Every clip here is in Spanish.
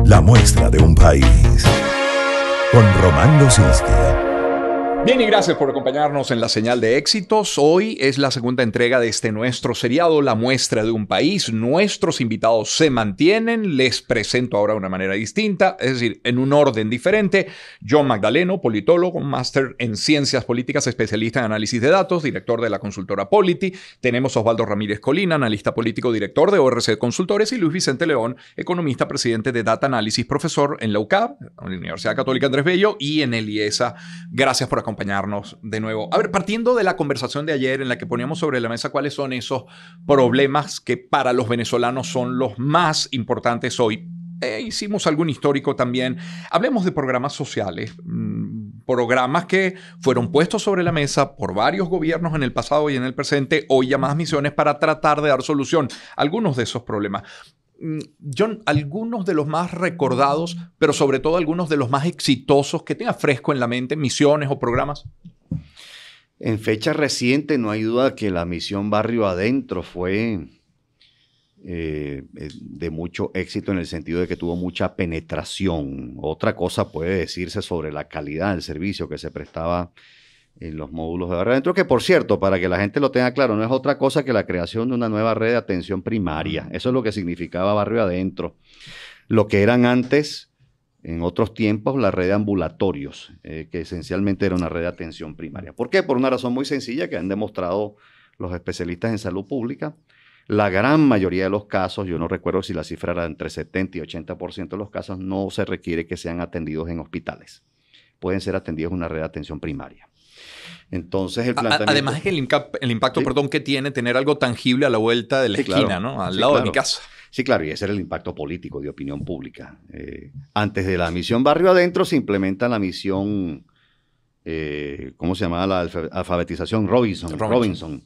La muestra de un país. Con Román Losinski. Bien, y gracias por acompañarnos en la señal de éxitos. Hoy es la segunda entrega de este nuestro seriado, La muestra de un país. Nuestros invitados se mantienen. Les presento ahora de una manera distinta, es decir, en un orden diferente. John Magdaleno, politólogo, máster en ciencias políticas, especialista en análisis de datos, director de la consultora Polity. Tenemos a Osvaldo Ramírez Colina, analista político, director de ORC Consultores, y Luis Vicente León, economista, presidente de Data Analysis, profesor en la UCAP, la Universidad Católica Andrés Bello, y en el IESA. Gracias por acompañarnos de nuevo. A ver, partiendo de la conversación de ayer en la que poníamos sobre la mesa cuáles son esos problemas que para los venezolanos son los más importantes hoy. Hicimos algún histórico también. Hablemos de programas sociales, programas que fueron puestos sobre la mesa por varios gobiernos en el pasado y en el presente, hoy llamadas misiones para tratar de dar solución a algunos de esos problemas. John, algunos de los más recordados, pero sobre todo algunos de los más exitosos que tenga fresco en la mente, misiones o programas. En fecha reciente no hay duda que la misión Barrio Adentro fue de mucho éxito en el sentido de que tuvo mucha penetración. Otra cosa puede decirse sobre la calidad del servicio que se prestaba en los módulos de Barrio Adentro, que por cierto, para que la gente lo tenga claro, no es otra cosa que la creación de una nueva red de atención primaria. Eso es lo que significaba Barrio Adentro. Lo que eran antes, en otros tiempos, la red de ambulatorios, que esencialmente era una red de atención primaria. ¿Por qué? Por una razón muy sencilla que han demostrado los especialistas en salud pública. La gran mayoría de los casos, yo no recuerdo si la cifra era entre 70 y 80% de los casos, no se requiere que sean atendidos en hospitales. Pueden ser atendidos en una red de atención primaria. Entonces el planteamiento... Además es que el impacto, ¿sí? Que tiene tener algo tangible a la vuelta de la esquina, claro. ¿no? Al lado de mi casa. Sí, claro, y ese era el impacto político de opinión pública. Antes de la misión Barrio Adentro se implementa la misión, ¿cómo se llamaba? La alfabetización Robinson.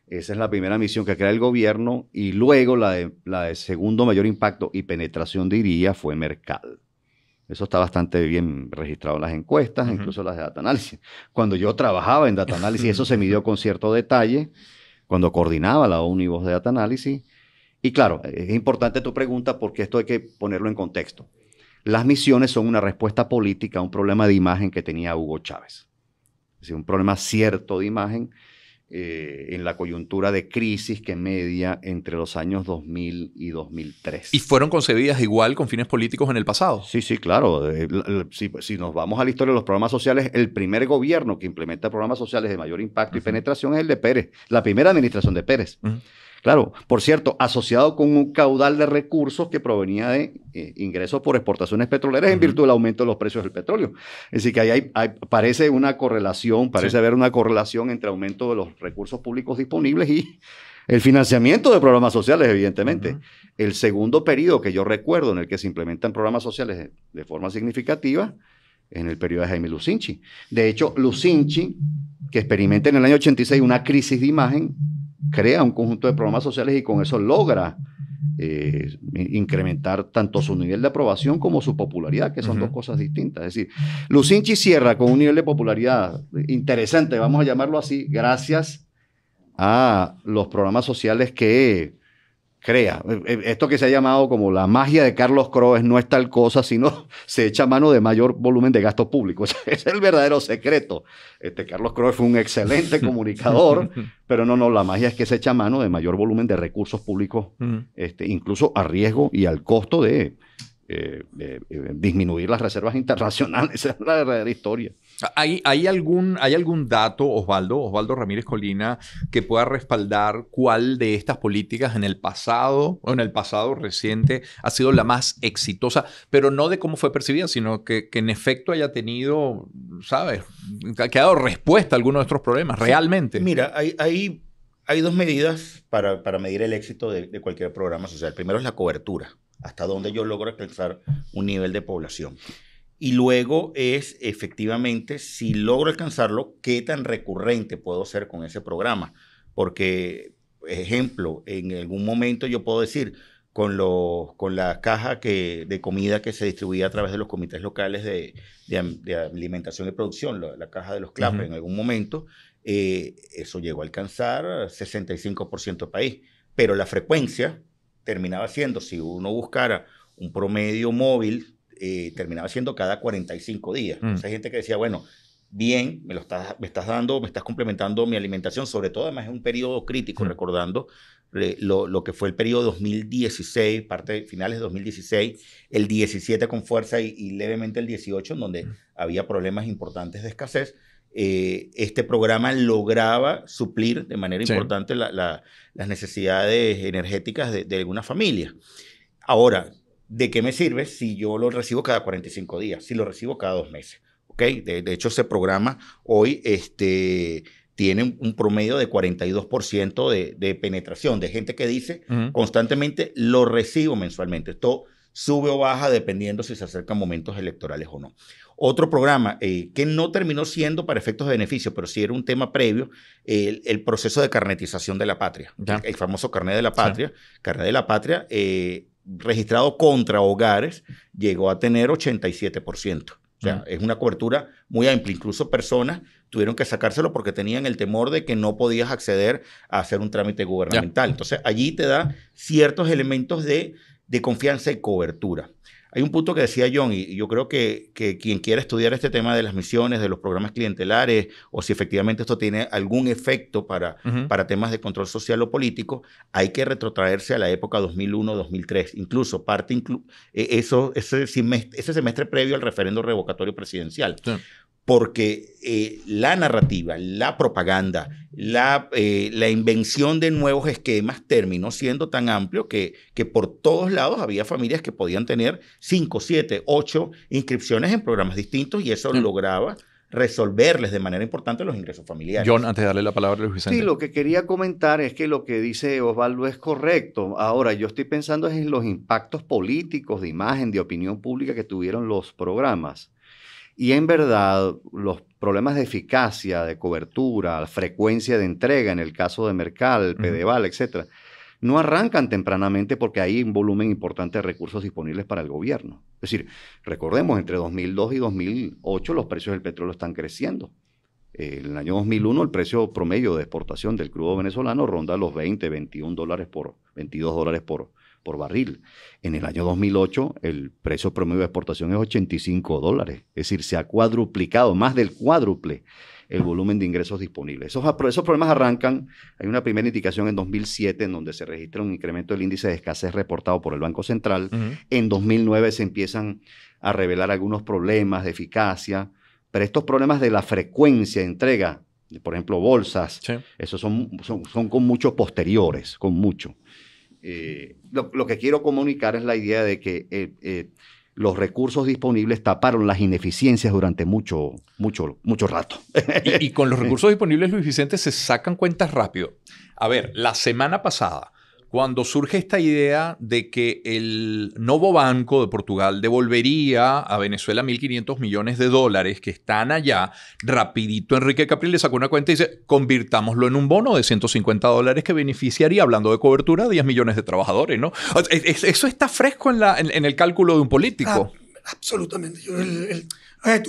Esa es la primera misión que crea el gobierno, y luego la de segundo mayor impacto y penetración, diría, fue Mercal. Eso está bastante bien registrado en las encuestas, incluso las de Data Analysis. Cuando yo trabajaba en Data Analysis, eso se midió con cierto detalle, cuando coordinaba la Univos de Data Analysis. Y claro, es importante tu pregunta porque esto hay que ponerlo en contexto. Las misiones son una respuesta política a un problema de imagen que tenía Hugo Chávez. Es decir, un problema cierto de imagen en la coyuntura de crisis que media entre los años 2000 y 2003. ¿Y fueron concebidas igual con fines políticos en el pasado? Sí, claro. Si nos vamos a la historia de los programas sociales, el primer gobierno que implementa programas sociales de mayor impacto y penetración es el de Pérez, la primera administración de Pérez. Claro, por cierto, asociado con un caudal de recursos que provenía de ingresos por exportaciones petroleras en virtud del aumento de los precios del petróleo. Es decir, que ahí parece una correlación, haber una correlación entre aumento de los recursos públicos disponibles y el financiamiento de programas sociales, evidentemente. El segundo periodo que yo recuerdo en el que se implementan programas sociales de forma significativa es en el periodo de Jaime Lucinchi. De hecho, Lucinchi, que experimenta en el año 86 una crisis de imagen, crea un conjunto de programas sociales y con eso logra incrementar tanto su nivel de aprobación como su popularidad, que son dos cosas distintas. Es decir, Lucinchi cierra con un nivel de popularidad interesante, vamos a llamarlo así, gracias a los programas sociales que crea. Esto que se ha llamado como la magia de Carlos Croes no es tal cosa, sino se echa mano de mayor volumen de gasto público. Ese es el verdadero secreto. Carlos Croes fue un excelente comunicador, pero no, la magia es que se echa mano de mayor volumen de recursos públicos, incluso a riesgo y al costo de disminuir las reservas internacionales. Esa es la verdadera historia. ¿Hay algún dato, Osvaldo Ramírez Colina, que pueda respaldar cuál de estas políticas en el pasado o en el pasado reciente ha sido la más exitosa, pero no de cómo fue percibida, sino que en efecto haya tenido, ¿sabes?, que ha dado respuesta a algunos de estos problemas, realmente? Mira, hay dos medidas para medir el éxito de cualquier programa social. Primero es la cobertura, hasta dónde yo logro alcanzar un nivel de población. Y luego es, efectivamente, si logro alcanzarlo, qué tan recurrente puedo ser con ese programa. Porque, ejemplo, en algún momento yo puedo decir, con la caja de comida que se distribuía a través de los comités locales de alimentación y producción, la caja de los CLAP, en algún momento, eso llegó a alcanzar 65% del país. Pero la frecuencia terminaba siendo, si uno buscara un promedio móvil terminaba siendo cada 45 días. Entonces hay gente que decía, bueno, bien, me estás dando, me estás complementando mi alimentación, sobre todo además en un periodo crítico, recordando lo que fue el periodo 2016, finales de 2016, el 17 con fuerza y levemente el 18, en donde había problemas importantes de escasez. Este programa lograba suplir de manera importante las necesidades energéticas de algunas familias. Ahora, ¿de qué me sirve si yo lo recibo cada 45 días? Si lo recibo cada 2 meses. ¿Okay? De hecho, ese programa hoy tiene un promedio de 42% de penetración, de gente que dice constantemente lo recibo mensualmente. Esto sube o baja dependiendo si se acercan momentos electorales o no. Otro programa que no terminó siendo para efectos de beneficio, pero sí era un tema previo, el proceso de carnetización de la patria. El famoso carnet de la patria. Sí. Carnet de la patria registrado contra hogares llegó a tener 87%. O sea, es una cobertura muy amplia. Incluso personas tuvieron que sacárselo porque tenían el temor de que no podías acceder a hacer un trámite gubernamental. Entonces, allí te da ciertos elementos de confianza y cobertura. Hay un punto que decía John, y yo creo que quien quiera estudiar este tema de las misiones, de los programas clientelares, o si efectivamente esto tiene algún efecto para temas de control social o político, hay que retrotraerse a la época 2001-2003. Incluso ese semestre previo al referendo revocatorio presidencial. Sí. Porque la narrativa, la propaganda, la invención de nuevos esquemas terminó siendo tan amplio que por todos lados había familias que podían tener 5, 7, 8 inscripciones en programas distintos y eso lograba resolverles de manera importante los ingresos familiares. John, antes de darle la palabra a Luis Vicente. Sí, lo que quería comentar es que lo que dice Osvaldo es correcto. Ahora, yo estoy pensando en los impactos políticos, de imagen, de opinión pública que tuvieron los programas. Y en verdad, los problemas de eficacia, de cobertura, frecuencia de entrega, en el caso de Mercal, Pedeval, etcétera, no arrancan tempranamente porque hay un volumen importante de recursos disponibles para el gobierno. Es decir, recordemos, entre 2002 y 2008 los precios del petróleo están creciendo. En el año 2001 el precio promedio de exportación del crudo venezolano ronda los $22 por barril. En el año 2008, el precio promedio de exportación es $85. Es decir, se ha cuadruplicado, más del cuádruple, el volumen de ingresos disponibles. Esos problemas arrancan, hay una primera indicación en 2007 en donde se registra un incremento del índice de escasez reportado por el Banco Central. En 2009 se empiezan a revelar algunos problemas de eficacia, pero estos problemas de la frecuencia de entrega, por ejemplo, bolsas, esos son con muchos posteriores, con mucho. Lo que quiero comunicar es la idea de que los recursos disponibles taparon las ineficiencias durante mucho rato. Y con los recursos disponibles, Luis Vicente, se sacan cuentas rápido. A ver, la semana pasada, cuando surge esta idea de que el Novo Banco de Portugal devolvería a Venezuela $1.500 millones que están allá, rapidito Enrique Capriles sacó una cuenta y dice, convirtámoslo en un bono de $150 que beneficiaría, hablando de cobertura, a 10 millones de trabajadores, ¿no? Eso está fresco en el cálculo de un político. Absolutamente.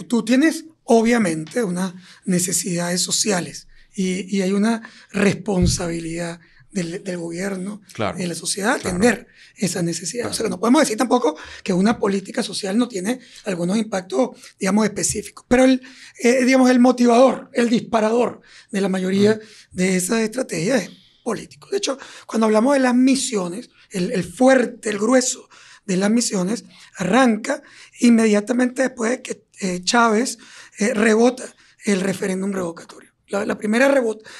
Tú tienes, obviamente, unas necesidades sociales y hay una responsabilidad del gobierno, de la sociedad, atender esas necesidades. O sea, que no podemos decir tampoco que una política social no tiene algunos impactos, digamos, específicos. Pero el motivador, el disparador de la mayoría de esas estrategias es político. De hecho, cuando hablamos de las misiones, el fuerte, el grueso de las misiones arranca inmediatamente después de que Chávez rebota el referéndum revocatorio. La primera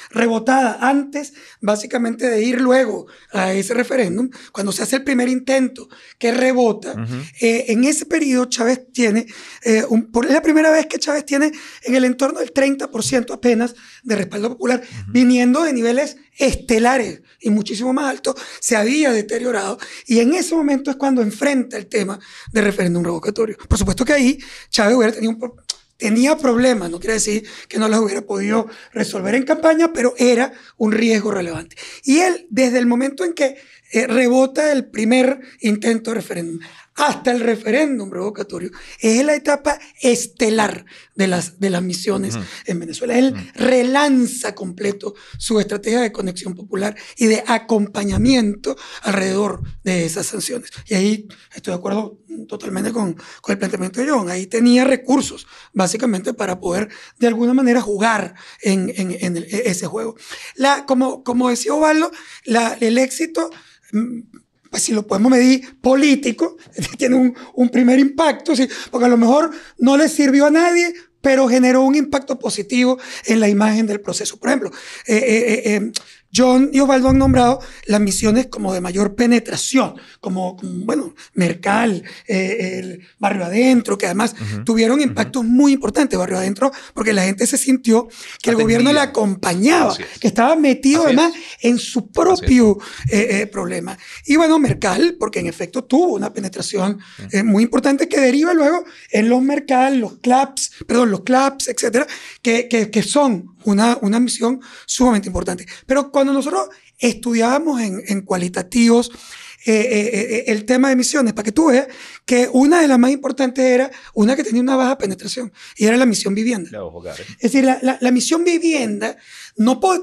rebotada antes, básicamente, de ir luego a ese referéndum, cuando se hace el primer intento que rebota, en ese periodo Chávez tiene, es la primera vez que Chávez tiene en el entorno del 30% apenas de respaldo popular, viniendo de niveles estelares y muchísimo más altos, se había deteriorado, y en ese momento es cuando enfrenta el tema del referéndum revocatorio. Por supuesto que ahí Chávez hubiera tenido tenía problemas, no quiere decir que no los hubiera podido resolver en campaña, pero era un riesgo relevante. Y él, desde el momento en que rebota el primer intento de referéndum hasta el referéndum revocatorio, es la etapa estelar de las misiones en Venezuela. Él relanza completo su estrategia de conexión popular y de acompañamiento alrededor de esas sanciones. Y ahí estoy de acuerdo totalmente con el planteamiento de John. Ahí tenía recursos, básicamente, para poder de alguna manera jugar en ese juego. Como decía Osvaldo, el éxito, pues si lo podemos medir político, tiene un primer impacto, ¿sí? Porque a lo mejor no le sirvió a nadie, pero generó un impacto positivo en la imagen del proceso. Por ejemplo, John y Osvaldo han nombrado las misiones como de mayor penetración, como bueno, Mercal, el Barrio Adentro, que además tuvieron impactos muy importantes, Barrio Adentro, porque la gente se sintió que el gobierno la acompañaba, que estaba metido además en su propio problema. Y bueno, Mercal, porque en efecto tuvo una penetración muy importante que deriva luego en los Mercal, los CLAPS, etcétera, que son una misión sumamente importante. Pero cuando nosotros estudiábamos en cualitativos el tema de misiones, para que tú veas que una de las más importantes era una que tenía una baja penetración, y era la misión vivienda. Es decir, la misión vivienda,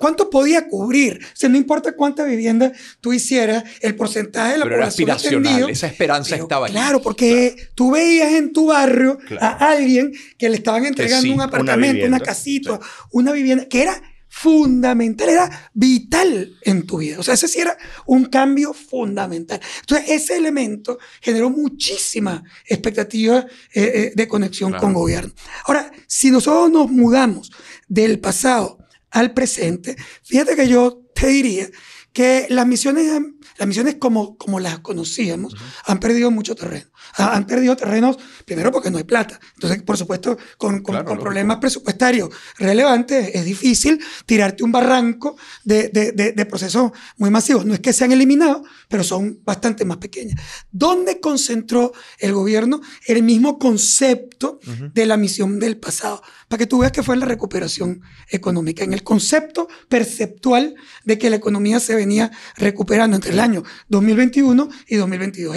¿cuánto podía cubrir? O sea, no importa cuánta vivienda tú hicieras, el porcentaje de la población atendido, esa esperanza estaba ahí. Claro, porque tú veías en tu barrio a alguien que le estaban entregando un apartamento, una casita, una vivienda, que era fundamental, era vital en tu vida. O sea, ese sí era un cambio fundamental. Entonces, ese elemento generó muchísima expectativa de conexión con gobierno. Ahora, si nosotros nos mudamos del pasado al presente, fíjate que yo te diría que las misiones como las conocíamos han perdido mucho terreno. Han perdido terrenos, primero porque no hay plata. Entonces, por supuesto, con problemas presupuestarios relevantes, es difícil tirarte un barranco de procesos muy masivos. No es que se han eliminado, pero son bastante más pequeñas. ¿Dónde concentró el gobierno el mismo concepto de la misión del pasado? Para que tú veas que fue en la recuperación económica, en el concepto perceptual de que la economía se venía recuperando entre el año 2021 y 2022.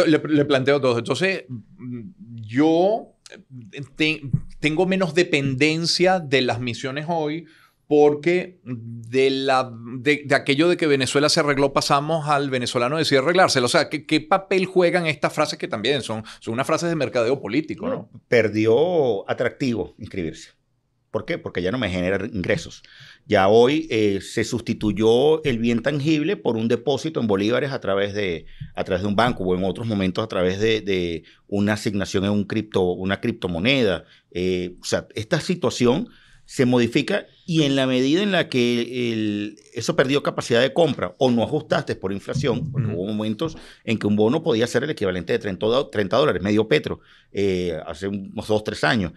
Le planteo dos. Entonces, yo tengo menos dependencia de las misiones hoy, porque de aquello de que Venezuela se arregló, pasamos al venezolano decide arreglárselo. O sea, ¿qué papel juegan estas frases que también son unas frases de mercadeo político? ¿No? Perdió atractivo inscribirse. ¿Por qué? Porque ya no me genera ingresos. Ya hoy se sustituyó el bien tangible por un depósito en bolívares a través de un banco, o en otros momentos a través de una asignación en una criptomoneda. O sea, esta situación se modifica, y en la medida en la que eso perdió capacidad de compra o no ajustaste por inflación, porque hubo momentos en que un bono podía ser el equivalente de $30, medio petro, hace unos 2 o 3 años.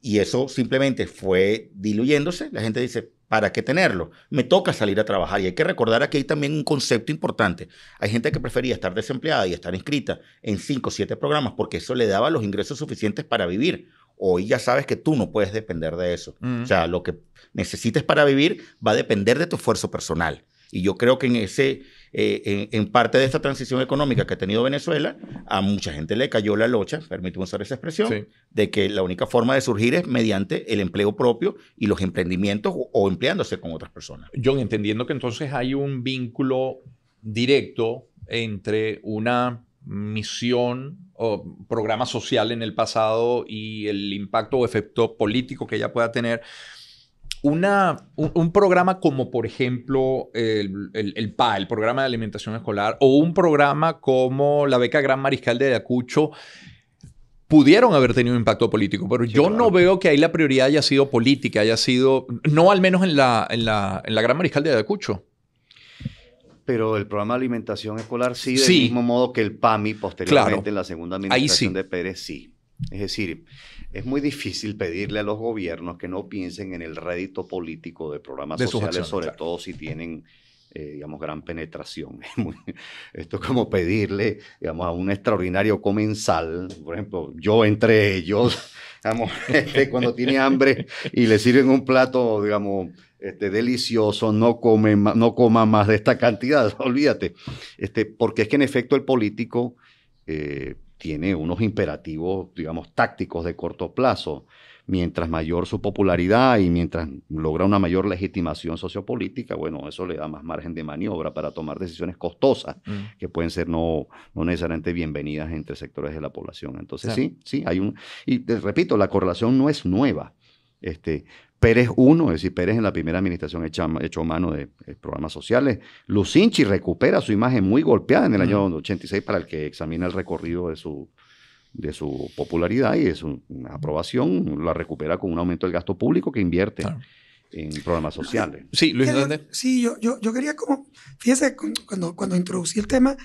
Y eso simplemente fue diluyéndose. La gente dice, ¿para qué tenerlo? Me toca salir a trabajar. Y hay que recordar aquí también un concepto importante. Hay gente que prefería estar desempleada y estar inscrita en 5 o 7 programas porque eso le daba los ingresos suficientes para vivir. Hoy ya sabes que tú no puedes depender de eso. O sea, lo que necesites para vivir va a depender de tu esfuerzo personal. Y yo creo que en parte de esta transición económica que ha tenido Venezuela, a mucha gente le cayó la locha, permíteme usar esa expresión, de que la única forma de surgir es mediante el empleo propio y los emprendimientos, o empleándose con otras personas. John, entendiendo que entonces hay un vínculo directo entre una misión o programa social en el pasado y el impacto o efecto político que ella pueda tener. Un programa como, por ejemplo, el PA, el Programa de Alimentación Escolar, o un programa como la Beca Gran Mariscal de Ayacucho, pudieron haber tenido un impacto político, pero yo no veo que ahí la prioridad haya sido política, haya sido, no al menos en la Gran Mariscal de Ayacucho. Pero el programa de alimentación escolar sí, del mismo modo que el PAMI posteriormente en la segunda administración de Pérez, sí. Es decir, es muy difícil pedirle a los gobiernos que no piensen en el rédito político de programas sociales, sobre todo si tienen, digamos, gran penetración. Esto es como pedirle, digamos, a un extraordinario comensal, por ejemplo, yo entre ellos, digamos, cuando tiene hambre y le sirven un plato, digamos, delicioso, no coma más de esta cantidad, olvídate. Porque es que en efecto el político tiene unos imperativos, digamos, tácticos de corto plazo. Mientras mayor su popularidad y mientras logra una mayor legitimación sociopolítica, bueno, eso le da más margen de maniobra para tomar decisiones costosas que pueden ser no necesariamente bienvenidas entre sectores de la población. Entonces, sí, hay un... Y te repito, la correlación no es nueva. Pérez 1, es decir, Pérez en la primera administración echó mano de programas sociales. Lucinchi recupera su imagen muy golpeada en el año 86 para el que examina el recorrido de su popularidad y de su aprobación, la recupera con un aumento del gasto público que invierte en programas sociales. Sí, Luis, ¿dónde? Sí, yo quería como, fíjese, cuando introducí el tema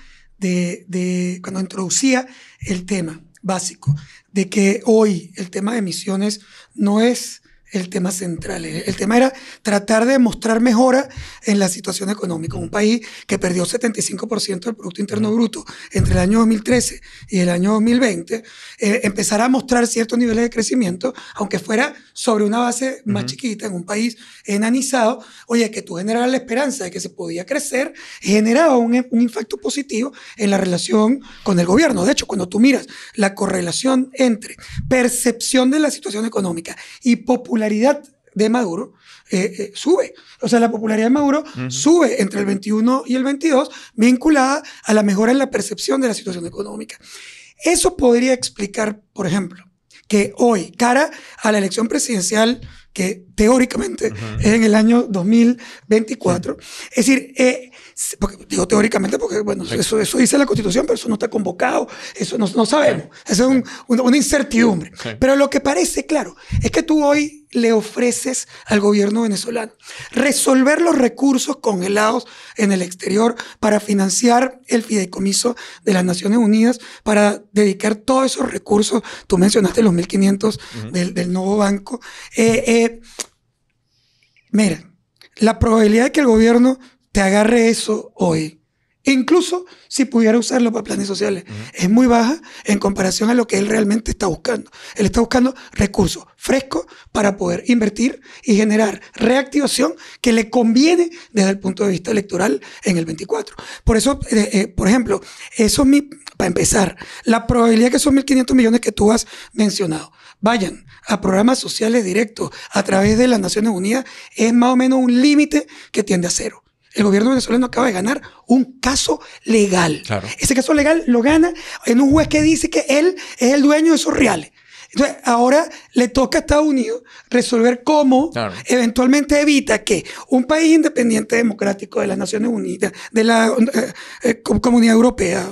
cuando introducía el tema básico de que hoy el tema de emisiones no es el tema central. El tema era tratar de mostrar mejora en la situación económica. Un país que perdió 75% del Producto Interno Bruto entre el año 2013 y el año 2020, empezar a mostrar ciertos niveles de crecimiento, aunque fuera sobre una base más chiquita, en un país enanizado. Oye, que tú generabas la esperanza de que se podía crecer, generaba un impacto positivo en la relación con el gobierno. De hecho, cuando tú miras la correlación entre percepción de la situación económica y popularidad de Maduro, sube. O sea, la popularidad de Maduro sube entre el 21 y el 22, vinculada a la mejora en la percepción de la situación económica. Eso podría explicar, por ejemplo, que hoy, cara a la elección presidencial, que teóricamente es en el año 2024, es decir, digo teóricamente porque, bueno, eso dice la Constitución, pero eso no está convocado, eso no sabemos, eso es una incertidumbre. Pero lo que parece claro es que tú hoy le ofreces al gobierno venezolano resolver los recursos congelados en el exterior para financiar el fideicomiso de las Naciones Unidas, para dedicar todos esos recursos. Tú mencionaste los 1.500 del nuevo banco. Mira, la probabilidad de que el gobierno te agarre eso hoy, incluso si pudiera usarlo para planes sociales, es muy baja en comparación a lo que él realmente está buscando. Él está buscando recursos frescos para poder invertir y generar reactivación que le conviene desde el punto de vista electoral en el 24. Por eso, por ejemplo, para empezar, la probabilidad de que esos 1.500 millones que tú has mencionado vayan a programas sociales directos a través de las Naciones Unidas es más o menos un límite que tiende a cero. El gobierno venezolano acaba de ganar un caso legal. Claro. Ese caso legal lo gana en un juez que dice que él es el dueño de esos reales. Entonces, ahora le toca a Estados Unidos resolver cómo eventualmente evita que un país independiente democrático de las Naciones Unidas, de la Comunidad Europea,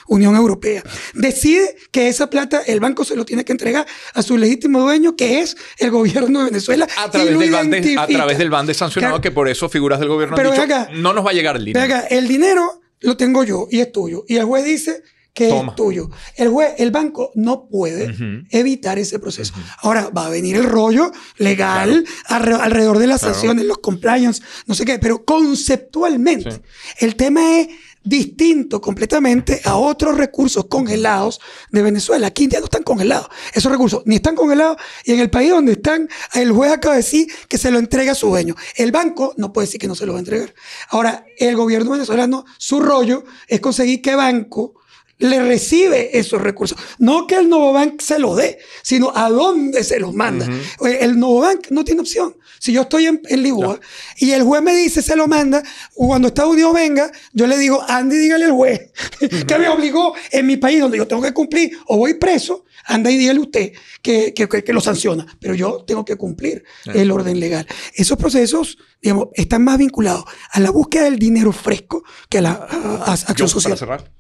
Unión Europea, decide que esa plata el banco se lo tiene que entregar a su legítimo dueño, que es el gobierno de Venezuela. A través del BAN de sancionado, que por eso figuras del gobierno han dicho, no nos va a llegar el dinero. El dinero lo tengo yo y es tuyo. Y el juez dice que es tuyo. El banco no puede evitar ese proceso. Ahora va a venir el rollo legal alrededor de las sanciones, los compliance, no sé qué, pero conceptualmente el tema es distinto completamente a otros recursos congelados de Venezuela. Aquí ya no están congelados. Esos recursos ni están congelados, y en el país donde están, el juez acaba de decir que se lo entrega a su dueño. El banco no puede decir que no se lo va a entregar. Ahora, el gobierno venezolano, su rollo es conseguir que banco le recibe esos recursos. No que el Novobank se los dé, sino a dónde se los manda. El Novobank no tiene opción. Si yo estoy en Lisboa y el juez me dice se lo manda, cuando Estados Unidos venga, yo le digo, anda y dígale al juez que me obligó en mi país donde yo tengo que cumplir o voy preso, anda y dígale usted que lo sanciona. Pero yo tengo que cumplir el orden legal. Esos procesos, digamos, están más vinculados a la búsqueda del dinero fresco que a la acción social. Para cerrar.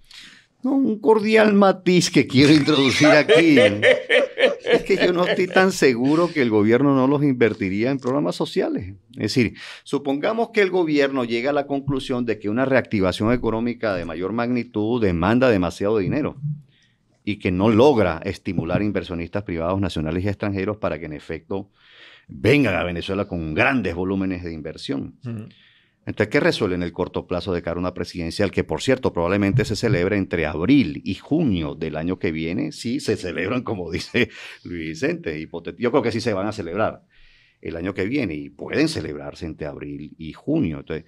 Un cordial matiz que quiero introducir aquí. Es que yo no estoy tan seguro que el gobierno no los invertiría en programas sociales. Es decir, supongamos que el gobierno llega a la conclusión de que una reactivación económica de mayor magnitud demanda demasiado dinero y que no logra estimular inversionistas privados nacionales y extranjeros para que en efecto vengan a Venezuela con grandes volúmenes de inversión. Entonces, ¿qué resuelve en el corto plazo de cara a una presidencial que, por cierto, probablemente se celebre entre abril y junio del año que viene? Sí, se celebran, como dice Luis Vicente. Yo creo que sí se van a celebrar el año que viene y pueden celebrarse entre abril y junio. Entonces,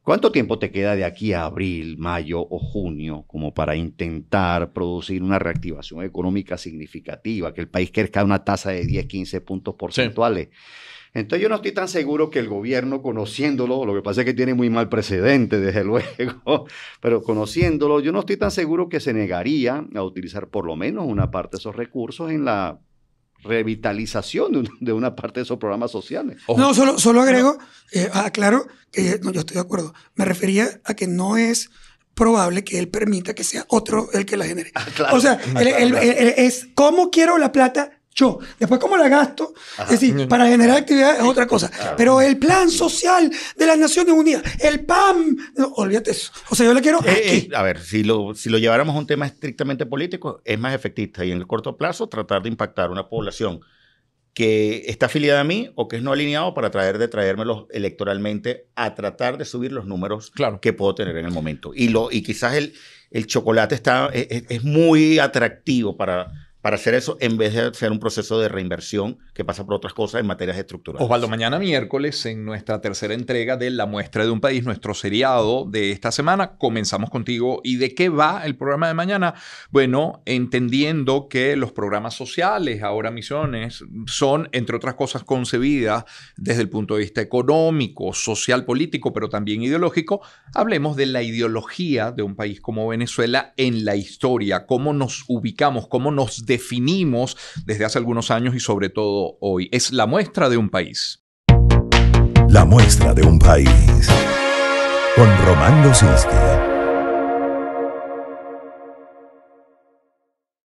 ¿Cuánto tiempo te queda de aquí a abril, mayo o junio como para intentar producir una reactivación económica significativa, que el país crezca a una tasa de 10, 15 puntos porcentuales? Sí. Entonces yo no estoy tan seguro que el gobierno, conociéndolo, lo que pasa es que tiene muy mal precedente, desde luego, pero conociéndolo, yo no estoy tan seguro que se negaría a utilizar por lo menos una parte de esos recursos en la revitalización de una parte de esos programas sociales. No, solo agrego, aclaro que no, yo estoy de acuerdo. Me refería a que no es probable que él permita que sea otro el que la genere. Claro. O sea, es cómo quiero la plata yo. Después cómo la gasto, es decir, para generar actividad es otra cosa. Claro. Pero el plan social de las Naciones Unidas, el PAM, no, olvídate eso. O sea, yo le quiero aquí. A ver, si lo lleváramos a un tema estrictamente político, es más efectista y en el corto plazo tratar de impactar una población que está afiliada a mí o que es no alineado para traérmelos electoralmente a tratar de subir los números que puedo tener en el momento. Y quizás el chocolate es muy atractivo para hacer eso en vez de hacer un proceso de reinversión que pasa por otras cosas en materias estructurales. Osvaldo, mañana miércoles en nuestra tercera entrega de La Muestra de un País, nuestro seriado de esta semana, comenzamos contigo. ¿Y de qué va el programa de mañana? Bueno, entendiendo que los programas sociales, ahora misiones, son, entre otras cosas, concebidas desde el punto de vista económico, social, político, pero también ideológico, hablemos de la ideología de un país como Venezuela en la historia, cómo nos ubicamos, cómo nos definimos desde hace algunos años y sobre todo hoy. Es La Muestra de un País. La Muestra de un País. Con Román Losinski.